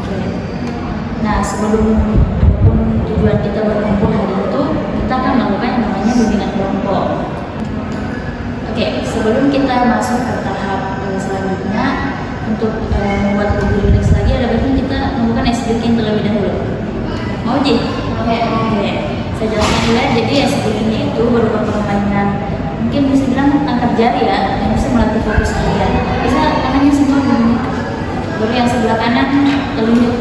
Oke. Nah, sebelum tujuan kita berkumpul hari itu, kita akan melakukan yang namanya bimbingan kelompok. Oke, sebelum kita masuk ke tahap selanjutnya, untuk membuat lebih rileks lagi, ada baiknya kita melakukan ice breaking terlebih dahulu. Mau Ji? Oke. Saya jelaskan dulu ya. Jadi ice breaking itu berupa permainan, mungkin bisa bilang angkat jari ya, yang bisa melatih fokus kalian. Bisa tangannya semua begini. Baru yang sebelah kanan telunjuk.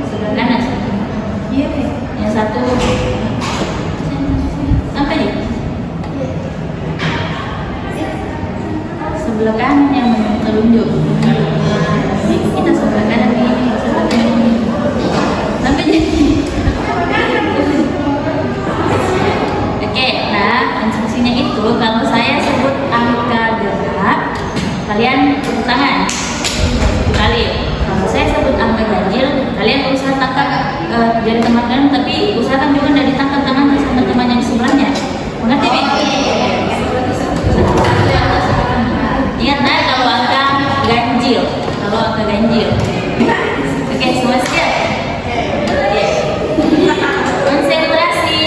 Sebelah kanan. Iya. Yang satu sampai nih. Sebelah kanan yang telunjuk. Kita sebelah kanan ini, sebelah kanan ini. Sampai jadi. Oke, nah instruksinya itu kalau saya sebut angka gerak, kalian tepuk tangan satu kali. Kalau saya sebut angka ganjil, kalian berusaha tangkap jari teman kalian, tapi usahakan juga dari tangkap tangan teman-teman yang di sebelahnya. Mengerti, Bi? Ingat, nah kalau angka ganjil, Oke, semua siap? Oke. Konsentrasi.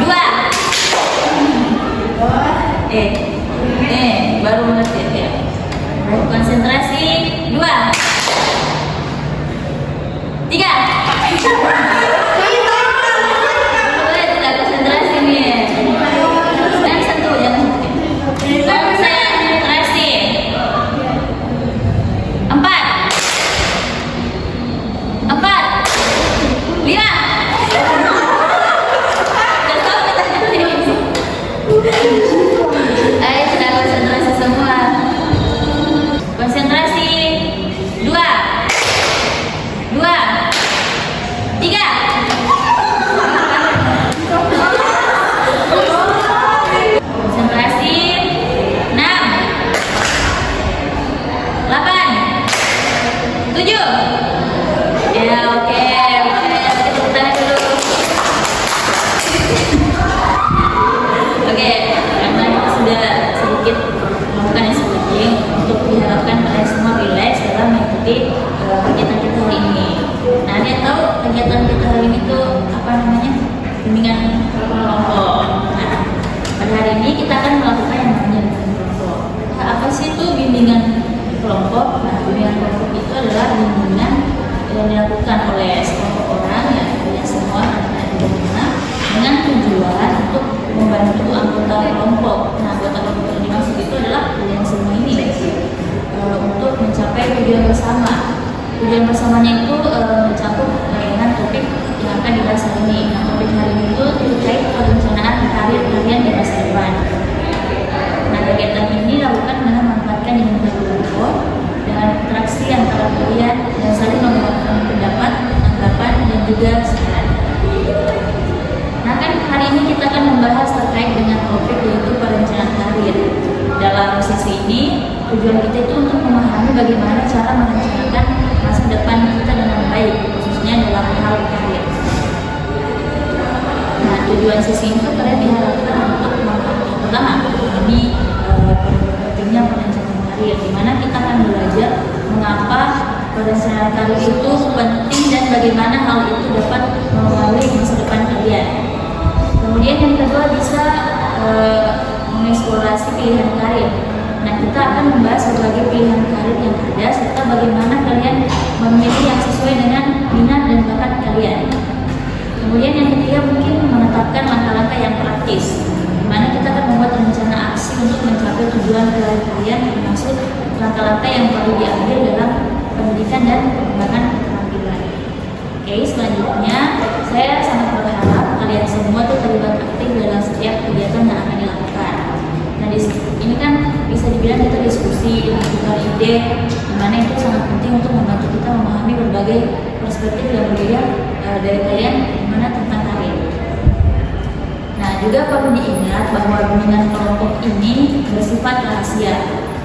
2. Baru mengerti ya. Konsentrasi. 2. 3. Boleh tidak konsentrasi nih? Dan satu, jangan. Konsentrasi. 4. 5. Ayo sudah konsentrasi semua. Konsentrasi. 2. 3. Konsentrasi. 6. 8. 7. Ya, oke. Tepuk tangan dulu. Oke, karena kita sudah sedikit melakukan stretching, untuk diharapkan kalian semua rileks dalam mengikuti kegiatan kita hari ini. Nah, kalian tahu kegiatan kita hari ini tuh apa namanya? Bimbingan kelompok. Nah, pada hari ini kita akan melakukan yang namanya bimbingan kelompok. Nah, apa sih itu bimbingan kelompok? Nah, bimbingan kelompok itu adalah bimbingan yang dilakukan oleh sekelompok orang ya, kalian semua anak-anak di rumah, dengan tujuan untuk membantu anggota kelompok. Nah, anggota kelompok yang dimaksud itu adalah kalian semua ini untuk mencapai tujuan bersama. Tujuan bersamanya itu mencakup dengan topik yang akan dibahas hari ini. Nah, topik hari ini itu terkait perencanaan karir kalian di masa depan. Nah, kegiatan ini dilakukan dengan memanfaatkan dinamika kelompok dengan interaksi antara kalian dan saling mengeluarkan pendapat, tanggapan, dan juga saran. Nah, kan hari ini kita akan membahas terkait dengan topik yaitu perencanaan karir. Dalam sesi ini, tujuan kita itu untuk memahami bagaimana cara merencanakan masa depan kita dengan baik, khususnya dalam hal karir. Nah, tujuan sesi ini kalian diharapkan untuk pertama ini pentingnya perencanaan karir, di mana kita akan belajar mengapa perencanaan karir itu penting dan bagaimana hal itu dapat mempengaruhi masa depan kalian. Kemudian yang kedua bisa mengeksplorasi pilihan karir. Nah, kita akan membahas berbagai pilihan karir yang ada serta bagaimana kalian memilih yang sesuai dengan minat dan bakat kalian. Kemudian yang ketiga mungkin menetapkan langkah-langkah yang praktis, di mana kita akan membuat rencana aksi untuk mencapai tujuan karir kalian, termasuk langkah-langkah yang perlu diambil dalam pendidikan dan pengembangan keterampilan. Oke, selanjutnya saya sangat berharap kalian semua tuh terlibat aktif dalam setiap kegiatan yang akan dilakukan. Nah, ini kan bisa dibilang kita diskusi dengan tukar ide, dimana itu sangat penting untuk membantu kita memahami berbagai perspektif yang berbeda dari kalian gimana tentang karir. Nah, juga perlu diingat bahwa bimbingan kelompok ini bersifat rahasia.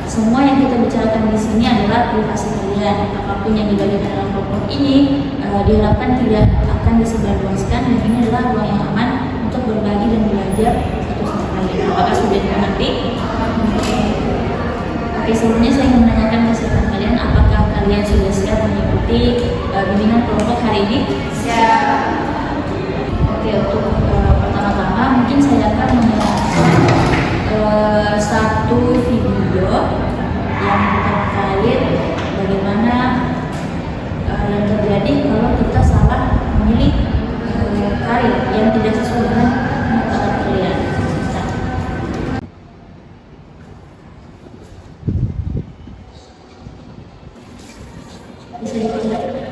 Semua yang kita bicarakan di sini adalah privasi kalian. Apapun yang dibagikan dalam kelompok ini diharapkan tidak akan disebarluaskan, dan ini adalah ruang yang aman untuk berbagi dan belajar satu sama lain. Apakah sudah dimengerti? Oke, sebelumnya saya ingin menanyakan kesehatan kalian. Apakah kalian kalian sudah siap mengikuti bimbingan kelompok hari ini? Siap. Oke, untuk pertama-tama mungkin saya akan menjelaskan satu video yang terkait bagaimana yang terjadi kalau kita salah memilih karir yang tidak sesuai dengan minat kalian. Bisa diperlihatkan.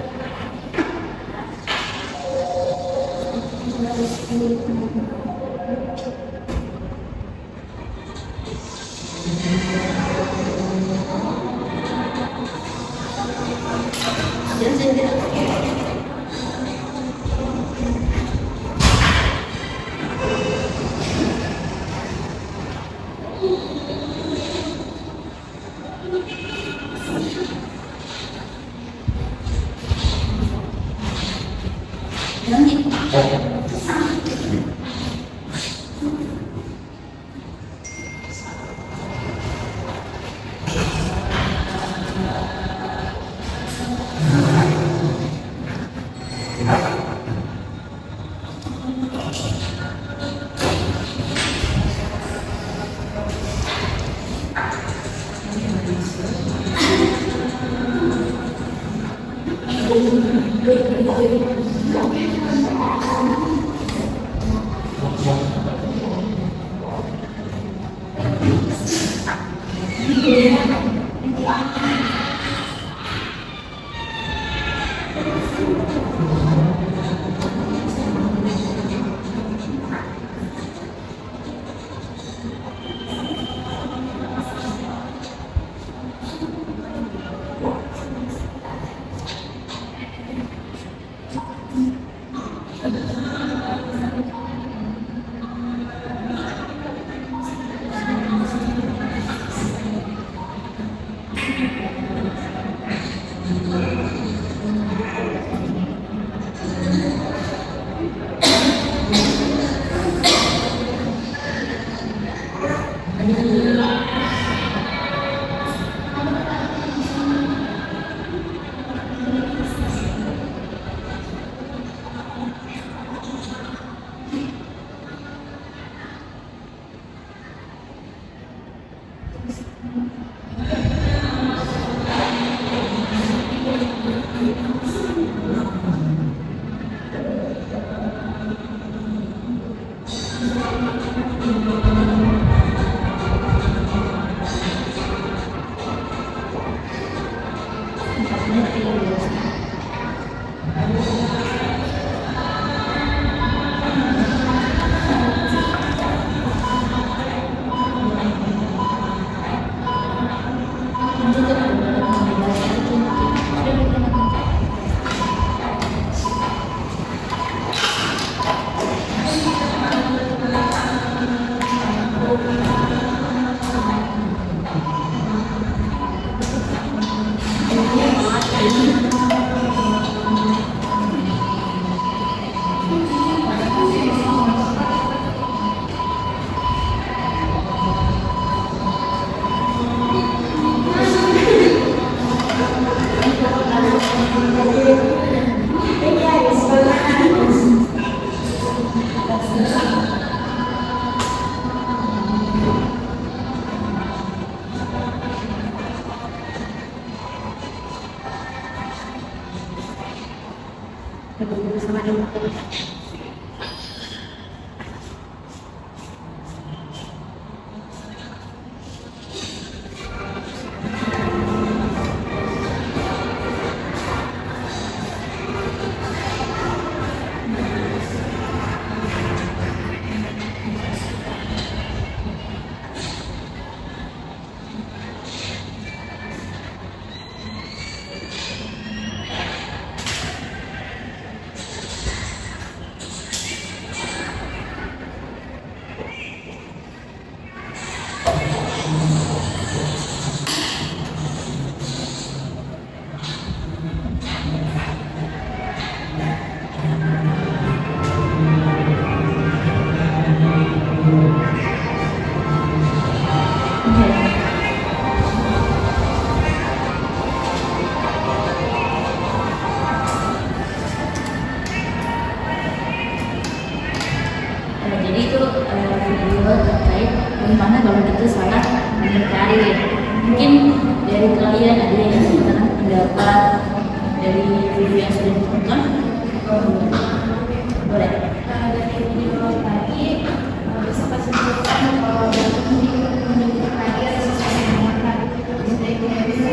Bersama dengan dari video yang sudah ditonton? Boleh. Dari video tadi bisa kesimpulan kalau menunjuk karir sesuai dengan jadi tidak bisa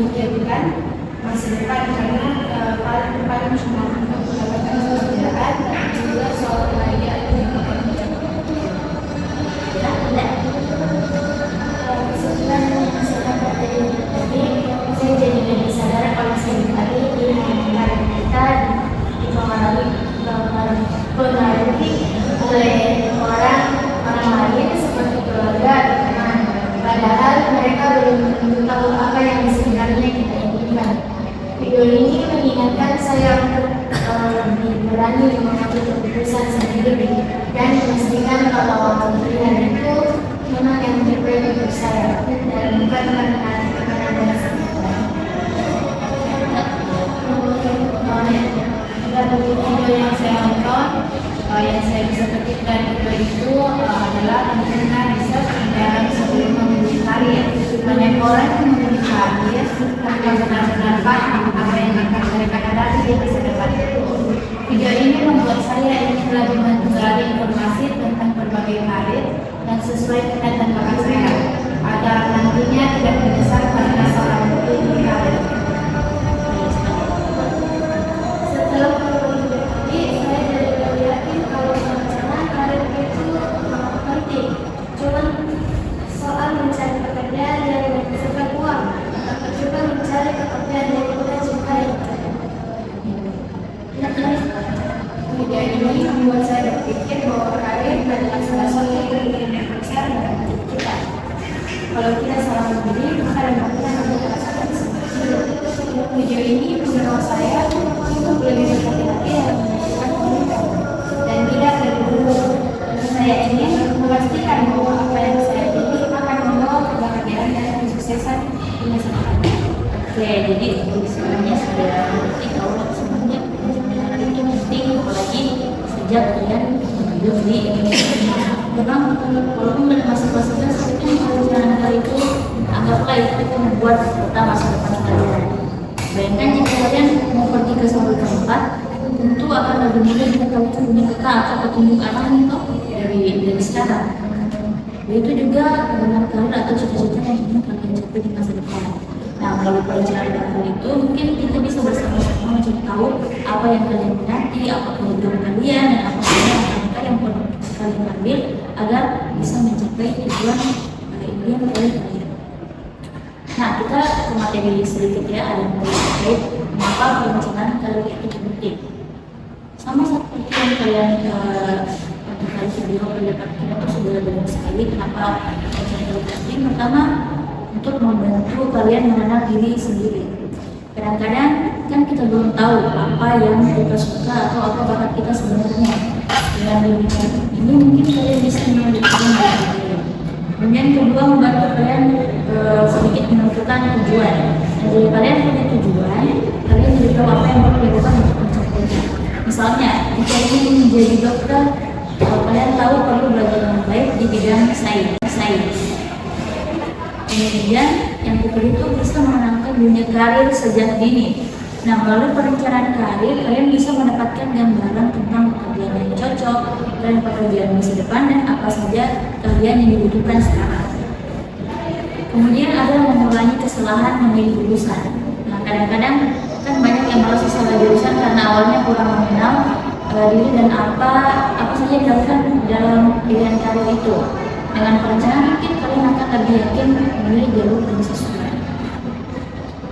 dijadikan masa depan karena paling cuma untuk mendapatkan pekerjaan dan juga soal kebahagiaan kesimpulan masyarakat tadi saya jadi lebih sadar kalau seringkali di lingkungan kita dipengaruhi oleh orang lain seperti keluarga atau teman, padahal mereka belum tentu tahu apa yang sebenarnya kita inginkan. Video ini mengingatkan saya untuk lebih berani mengambil keputusan sendiri dan memastikan kalau pilihan itu memang yang terbaik untuk saya dan bukan karena tekanan dari dari video yang saya nonton, yang saya bisa petik dari video itu adalah tentang riset dan sebelum memilih karir. Banyak orang yang memilih karir tanpa benar-benar paham apa yang akan mereka hadapi di masa depan. Video ini membuat saya ingin lebih menggali informasi tentang berbagai karir dan sesuai minat dan bakat saya, agar nantinya tidak menyesal karena seorang memilih karir. Setelah menonton tadi, saya jadi yakin kalau misalnya karir itu penting. Cuma soal mencari pekerjaan yang menghasilkan uang, atau juga mencari pekerjaan yang kita sukai. Video ini membuat saya berpikir bahwa karir adalah salah satu yang besar dalam hidup kita. Kalau kita salah memilih, maka dampaknya akan dirasakan seperti itu. Video ini mendorong saya untuk lebih berhati-hati dalam menentukan pilihan dan tidak terburu-buru. Saya ingin memastikan bahwa apa yang saya pilih akan membawa kebahagiaan dan kesuksesan di masa depan. Oke, jadi sebenarnya sudah mengerti kalau sebenarnya perencanaan itu penting, apalagi sejak kalian hidup di Indonesia. Memang walaupun pada masa proses itu perencanaan kali itu anggaplah itu membuat peta masa depan kalian. Bayangkan jika kalian mau pergi ke suatu tempat, tentu akan lebih mudah jika kalian punya peta atau petunjuk arahnya itu dari sekarang. Begitu juga dengan karir atau cita-cita yang ingin kalian capai di masa depan. Nah, melalui perencanaan itu mungkin kita bisa bersama-sama mencari tahu apa yang kalian minati, apa kebutuhan kalian, dan apa saja langkah yang perlu kalian ambil agar bisa mencapai tujuan impian kalian. Nah, kita ke materi sedikit ya, ada yang terkait mengapa perencanaan karir itu penting. Sama seperti yang kalian kali video pendapat kita tuh sudah banyak sekali kenapa perencanaan karir penting. Pertama, untuk membantu kalian mengenal diri sendiri. Kadang-kadang kan kita belum tahu apa yang kita suka atau apa bakat kita sebenarnya. Dengan demikian ini mungkin kalian bisa menemukan diri. Kemudian kedua, membantu kalian sedikit menentukan tujuan. Nah, jadi kalian punya tujuan, kalian jadi tahu apa yang perlu dilakukan untuk mencapainya. Misalnya, jika ingin menjadi dokter, kalian tahu perlu belajar dengan baik di bidang sains. Kemudian yang kedua itu bisa mengenalkan dunia karir sejak dini. Nah, melalui perencanaan karir, kalian bisa mendapatkan gambaran tentang pekerjaan yang cocok dan pekerjaan masa depan dan apa saja kalian yang dibutuhkan sekarang. Kemudian ada mengurangi kesalahan memilih jurusan. Nah, kadang-kadang kan banyak yang malas salah jurusan karena awalnya kurang mengenal diri dan apa saja yang dilakukan dalam pilihan karir itu. Dengan perencanaan mungkin kalian akan lebih yakin memilih jalur yang sesuai.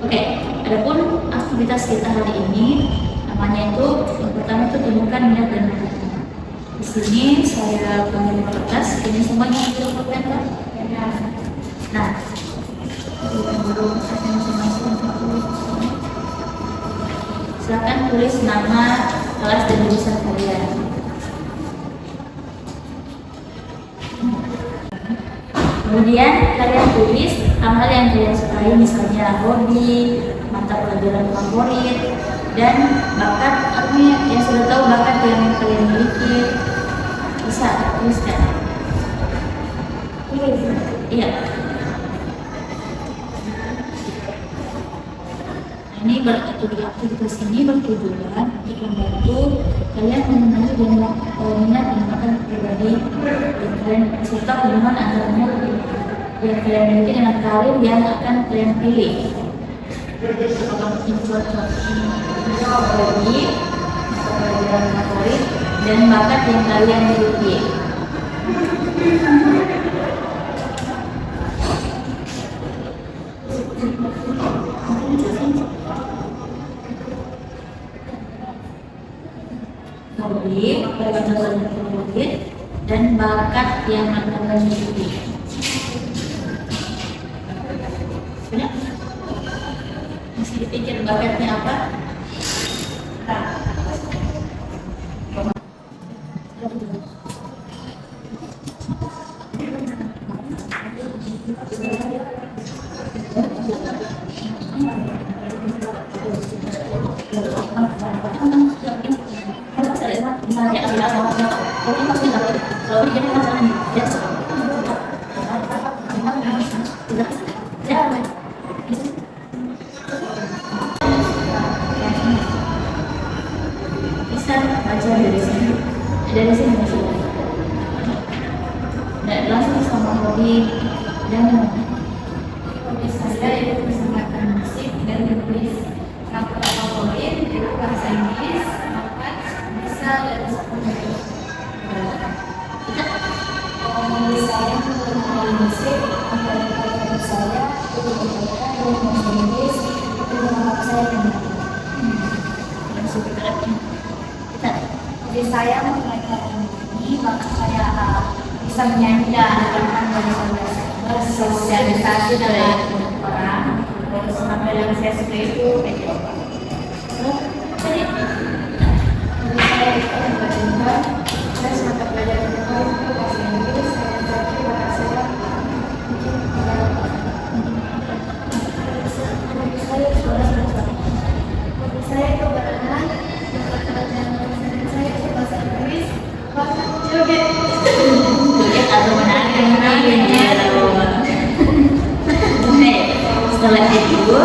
Oke, adapun aktivitas kita hari ini namanya itu yang pertama itu temukan minat dan bakat. Di sini saya panggil kertas, ini semuanya itu pulpen kan? Nah, silakan tulis nama kelas dan jurusan kalian. Kemudian kalian tulis hal-hal yang kalian sukai, misalnya hobi, mata pelajaran favorit, dan bakat. Artinya yang sudah tahu bakat yang kalian miliki bisa tuliskan. Iya. Nah, ini aktivitas ini bertujuan untuk membantu kalian mengenali dan minat dan bakat pribadi yang kalian serta hubungan antara minat yang kalian miliki dengan karir yang akan kalian pilih. Apakah informasi pelajaran favorit dan bakat yang kalian miliki. Hobi, pelajaran favorit dan bakat yang akan kalian miliki. Sudah? Masih dipikir bakatnya apa? Bisa baca dari sini, masih dan langsung sama hobi dan Hobi saya itu mendengarkan musik dan menulis. Bakat favorit itu bahasa Inggris, bakat bisa dan sepenuhnya. Hobi saya mendengarkan musik, antara favorit saya itu membaca dan menulis. Itu bakat saya mendengarkan. Hobi saya mendengarkan ini, bakat saya bisa menyanyi dan bersosialisasi dengan orang. Terus apa yang saya suka itu jadi saya itu membaca dan mata pelajaran itu bahasa Inggris. Saya itu berenang, mata pelajaran saya itu bahasa Inggris, bahasa joget. joget atau menari Oke, setelah itu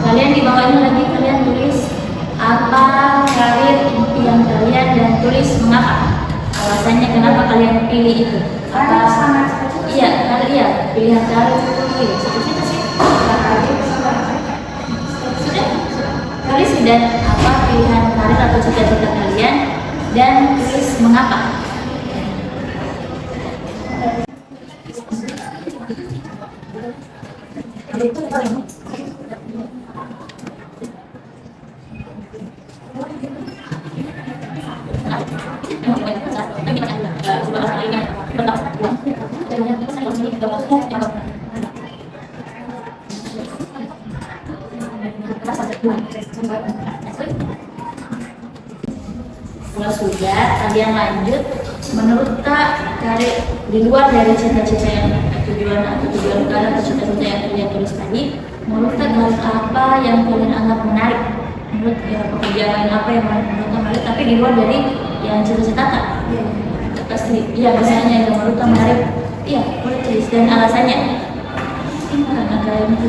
kalian di bawahnya lagi kalian tulis apa karir impian kalian dan tulis mengapa, alasannya kenapa kalian pilih itu. Iya, kalian pilihan karir itu cita-cita sih. Sudah tulis dan apa pilihan karir atau cita-cita kalian dan tulis mengapa. Kalau sudah, kalian lanjut. Menurut Kak, karir di luar dari cita-cita yang tujuan kalian atau cita-cita yang kalian tulis tadi, menurut Kak karir apa yang kalian anggap menarik? Menurut pekerjaan apa yang menurut Kak menarik, tapi di luar dari yang cita-cita Kak? Pasti, iya misalnya yang menurut Kak menarik, iya boleh tulis dan alasannya. Karena kalian itu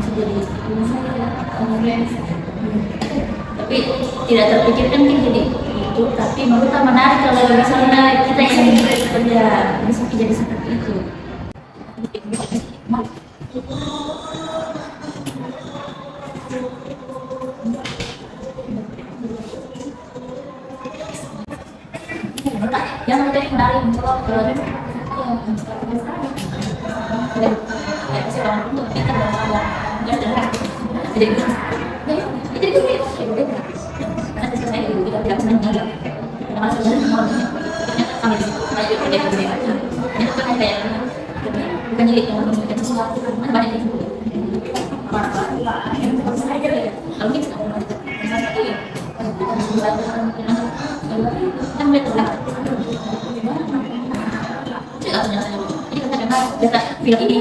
bisa jadi tapi tidak terpikirkan kan jadi itu, tapi menurut Kak menarik kalau misalnya kita ingin bekerja bisa jadi seperti itu. Yang menjadi menarik menjawab film ini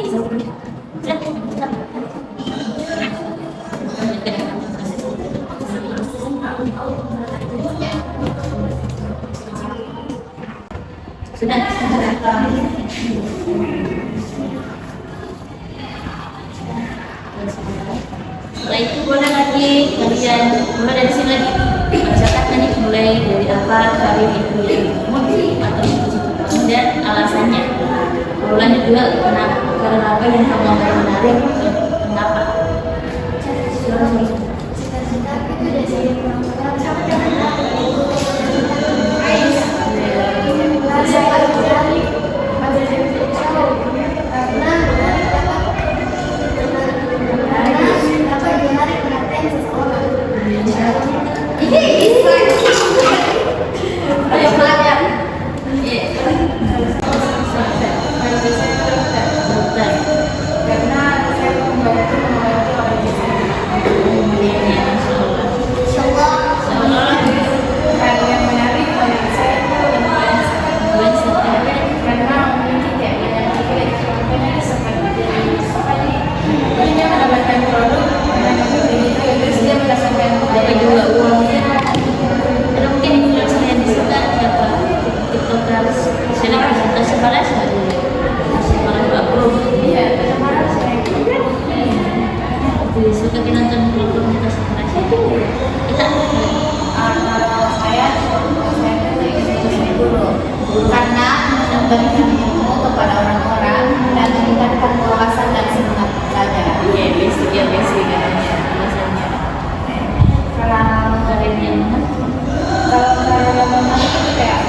sudah Setelah itu boleh lagi kalian mulai dari sini lagi bacakan tadi mulai dari apa karir itu yang kamu atau cita-cita kamu dan alasannya. Ulang juga karena apa yang kamu anggap menarik dan kenapa. Cita-cita itu dari saya suka nonton film kita sekarang kita kalau saya guru karena memberikan ilmu kepada orang-orang dan meningkatkan wawasan dan semangat belajar. iya basic katanya alasannya. Kalau karirnya mana? kalau yang menarik itu kayak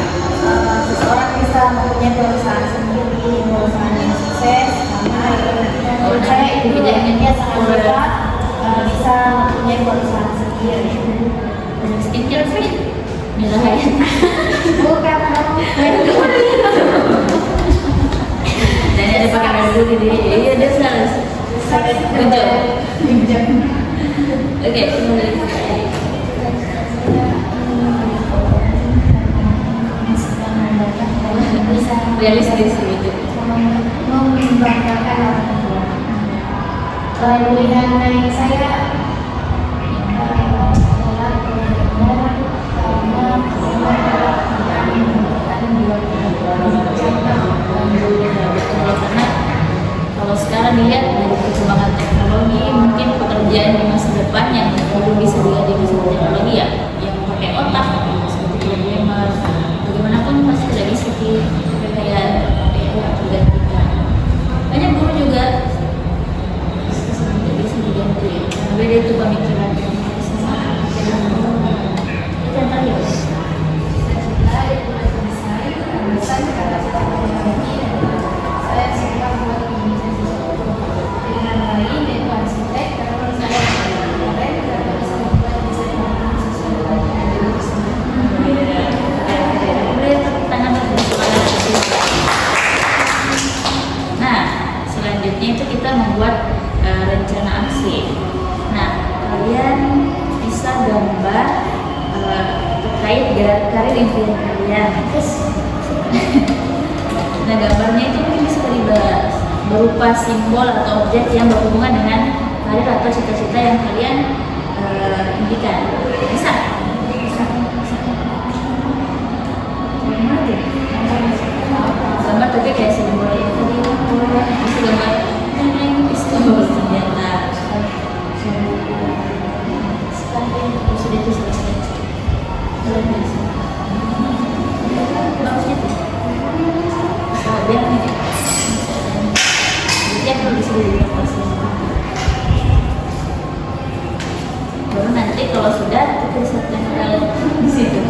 seseorang bisa mempunyai perusahaan sendiri, perusahaan yang sukses, karena menurut saya itu bedanya sangat berat. Bisa mempunyai perusahaan sendiri. Skincare free Mila Hayat Bukan dong. dan ada pakai baju gini iya dia salah Ujung. Oke realistis gitu Membanggakan orang tua. Kalau pilihan dari saya sekolah karena kalau sekarang dilihat dari perkembangan teknologi mungkin pekerjaan di masa depan yang belum bisa diganti dengan teknologi ya yang pakai otak seperti programmer bagaimanapun pasti tidak bisa kayak tergantikan. Banyak guru juga tidak bisa diganti karena beda itu pemikirannya sama kita tadi saya suka buat pilihan lain yaitu arsitek karena saya keren dan bisa membuat desain nah selanjutnya itu kita membuat rencana aksi. Nah kalian bisa gambar terkait karir impian kalian. Nah gambarnya itu mungkin bisa dibahas berupa simbol atau objek yang berhubungan dengan karir atau cita-cita yang kalian impikan. Bisa? Gambar tapi kayak simbol itu tadi bisa gambar pistol senjata. Sudah itu selesai. Bagusnya tuh. Biar nih. Jadi aku bisa dilihat hasilnya. Baru nanti kalau sudah kita bisa tempel di situ.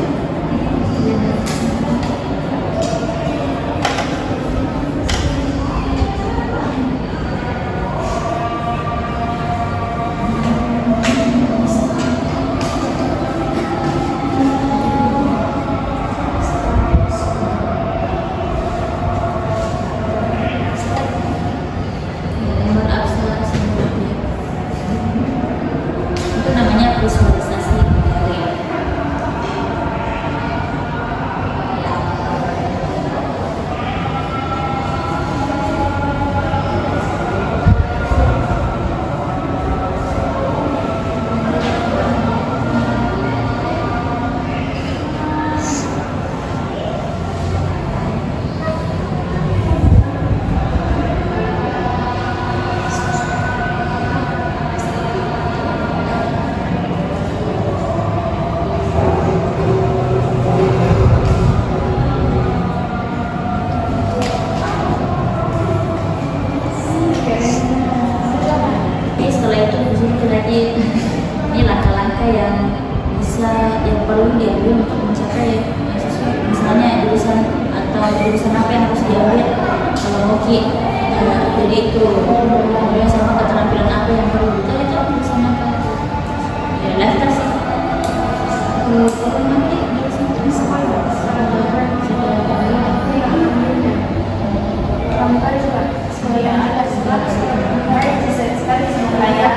Ki. Jadi itu kemudian sama keterampilan apa yang perlu kita itu sama apa ya daftar sih kalau nanti dari sini sekolah Pramuka juga sekolah ada sekolah sekali kayak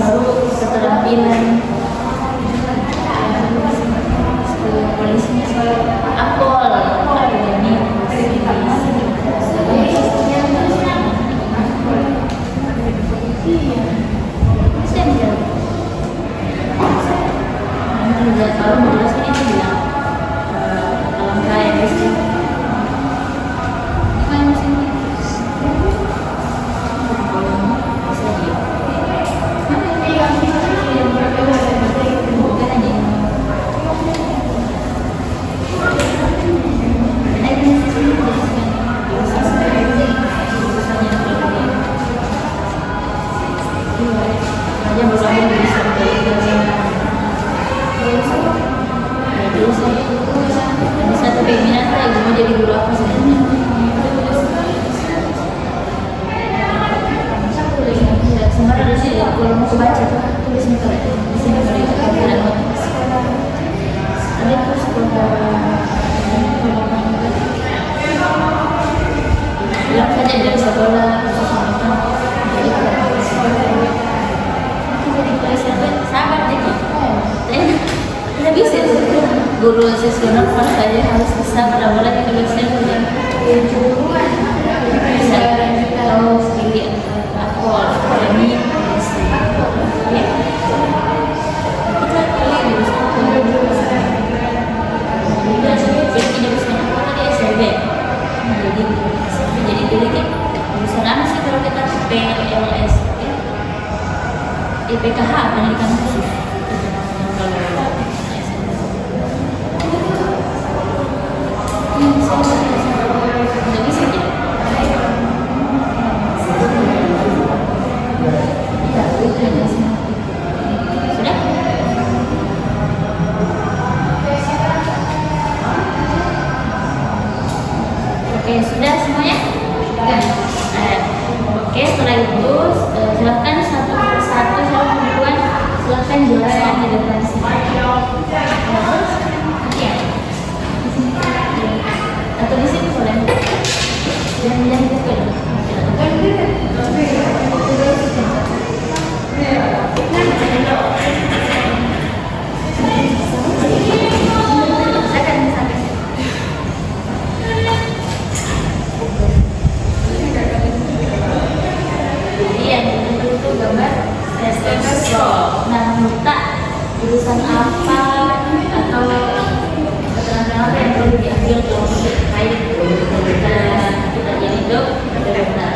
baru keterampilan polisinya soal akpol ini kalau menjelaskan itu bilang alangkah ya guys ya kan sini jadi guru apa sebenarnya? Sebenarnya di sini kalau mau baca tulis di sini kali ada tuh sekolah bilang saja dari sekolah jadi pelajar sahabat deh tidak bisa guru sesional pas saja harus bisa benar-benar kalau saya punya bisa tahu sendiri akpol ini ya kita tidak bisa apa tadi SLB jadi pilih kan jurusan apa sih kalau kita PLS IPKH pendidikan khusus nggak bisa ya? Sudah? Oke, sudah semuanya? Oke, setelah itu silakan satu persatu duluan silakan jelaskan di depan sini. Atau di sini boleh dan buku itu gambar nah minta jurusan apa atau keterangan apa yang perlu diambil kalau terkait kita jadi dok adalah benar.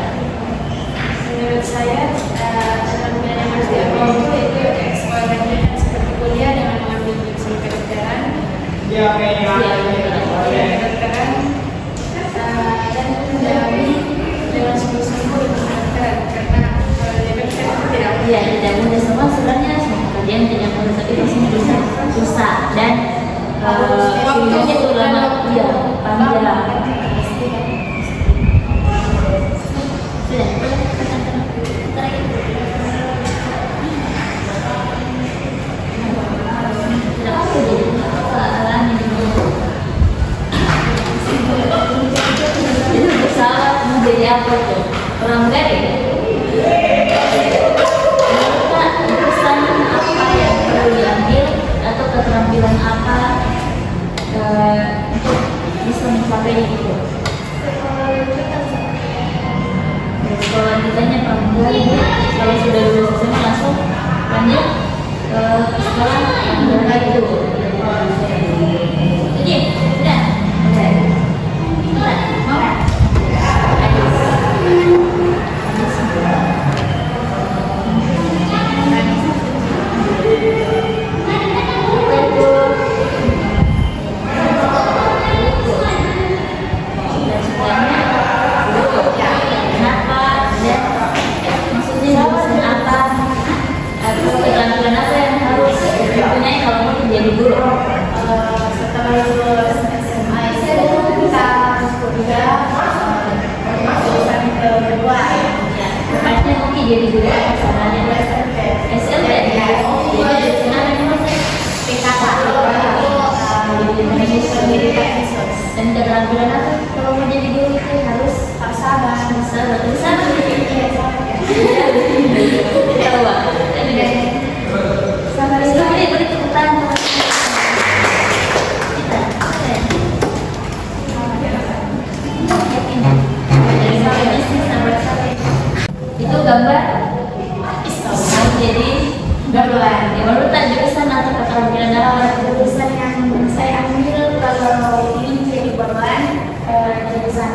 Menurut saya keterampilan yang harus diambil itu eksplorasi seperti kuliah dengan mengambil jurusan kedokteran kedokteran dan mendalami dengan sungguh-sungguh ilmu kedokteran karena kalau diambil kan tidak Iya, tidak mudah semua sebenarnya semua kalian tidak mudah tapi pasti bisa susah dan waktunya itu lama iya panjang. Sudah, itu pesawat menjadi apa tuh? Pramugari. Pesan apa yang perlu diambil atau keterampilan apa untuk bisa mencapai itu? Sekolah kitanya pramugari, kalau sudah lulus SMA langsung lanjut ke sekolah pramugari itu. Oke, sudah. Mau? Jadi guru gimana tuh kalau mau jadi guru itu harus sabar. sabar, sabar. Iya, Tahu Pak? sabar Itu itu. beri tepuk tangan. Dari sabarnya sih sabar. Itu gambar Islam. Jadi Barulan. ya baru tak jurusan atau keterampilan dalam Jurusan yang saya ambil kalau ini jadi barulan jurusan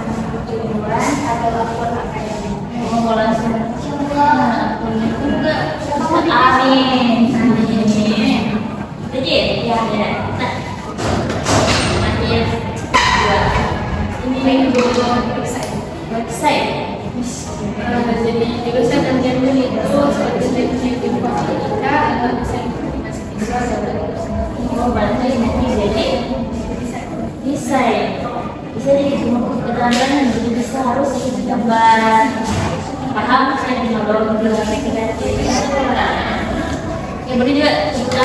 kejuruan atau lapor akademik. mau langsung. Aku itu enggak. Amin. Amin. Jadi ya. Nah, nanti ya. Ini dulu Website. jadi jurusan yang jadi itu seperti informatika atau desain komunikasi visual dan Oh, berarti nanti jadi desain. Bisa jadi keterampilan jadi bisa harus gambar. Paham? Saya di nomor grafik kreatif. Ya boleh juga kita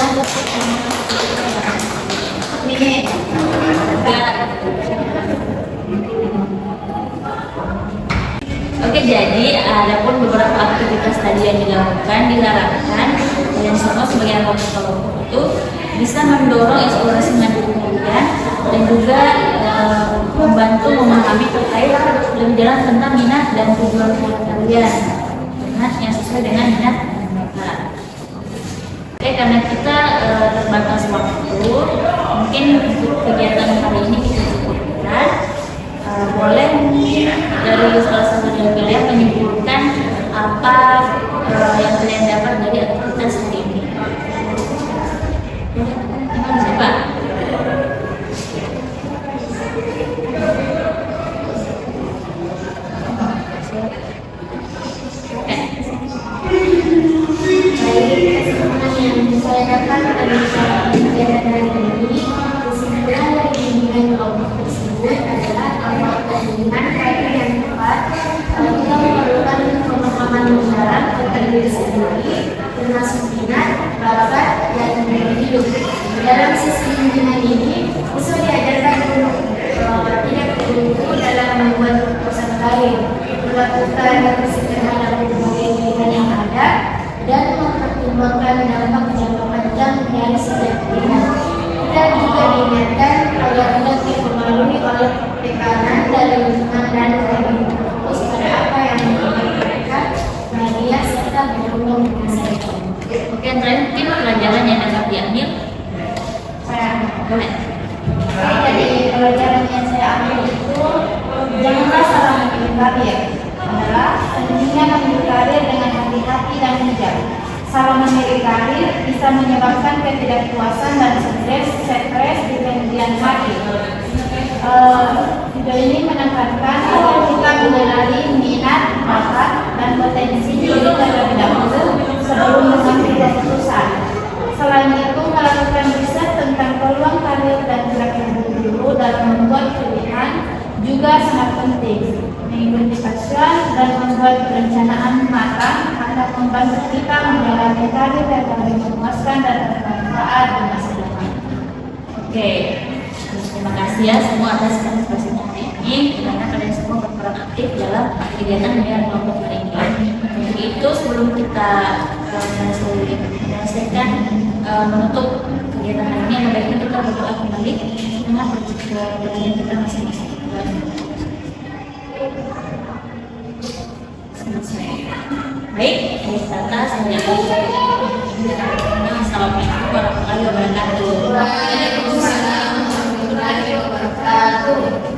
ini Oke, jadi ada pun beberapa aktivitas tadi yang dilakukan kalian semua sebagai anggota kelompok itu bisa mendorong eksplorasi mandiri kalian dan juga membantu memahami terkait lebih dalam tentang minat dan tujuan kalian yang sesuai dengan minat mereka. Oke, karena kita terbatas waktu, mungkin untuk kegiatan hari ini kita cukupkan. Boleh dari salah satu dari kalian menyebutkan apa yang kalian dapat dari aktivitas hari ini. Gimana siapa? kesimpulan yang saya dapat dari kegiatan hari ini, kesimpulan dari bimbingan kelompok tersebut adalah awal pemilihan karir yang tepat. Kita memerlukan pemahaman mendalam tentang diri sendiri, termasuk minat, bakat, dan nilai hidup. Dalam sisi bimbingan ini, bisa diajarkan untuk tidak berguru dalam membuat keputusan karir, melakukan refleksi terhadap berbagai pilihan yang ada, dan mempertimbangkan dampak jangka panjang dari setiap pilihan. Kita juga diingatkan agar tidak dipengaruhi oleh tekanan dari lingkungan dan lebih fokus pada apa yang menjadi mereka, media serta berkembang di masa depan. Oke, yang terakhir mungkin pelajaran yang dapat diambil. Boleh. Dari pelajaran yang saya ambil itu, janganlah salah memilih karir. Adalah pentingnya memilih karir dengan hati-hati dan bijak. Salah memilih karir bisa menyebabkan ketidakpuasan dan stres di kemudian hari. Video ini menekankan agar kita mengenali minat, bakat, dan potensi diri terlebih dahulu sebelum mengambil keputusan. Selain itu, melakukan riset tentang peluang karir dan gerak dulu dalam membuat pilihan juga sangat penting. Mengikuti passion dan membuat perencanaan matang akan membantu kita menjalani karir yang lebih memuaskan dan bermanfaat di masa depan. Oke, terima kasih ya semua atas partisipasinya hari ini, karena kalian semua berperan aktif dalam kegiatan harian kelompok hari ini. Untuk itu sebelum kita menyelesaikan menutup kegiatan hari ini, baiknya kita berdoa kembali dengan perjanjian kita masing-masing. Baik, Tata, saya Assalamualaikum warahmatullahi wabarakatuh. Waalaikumsalam warahmatullahi wabarakatuh.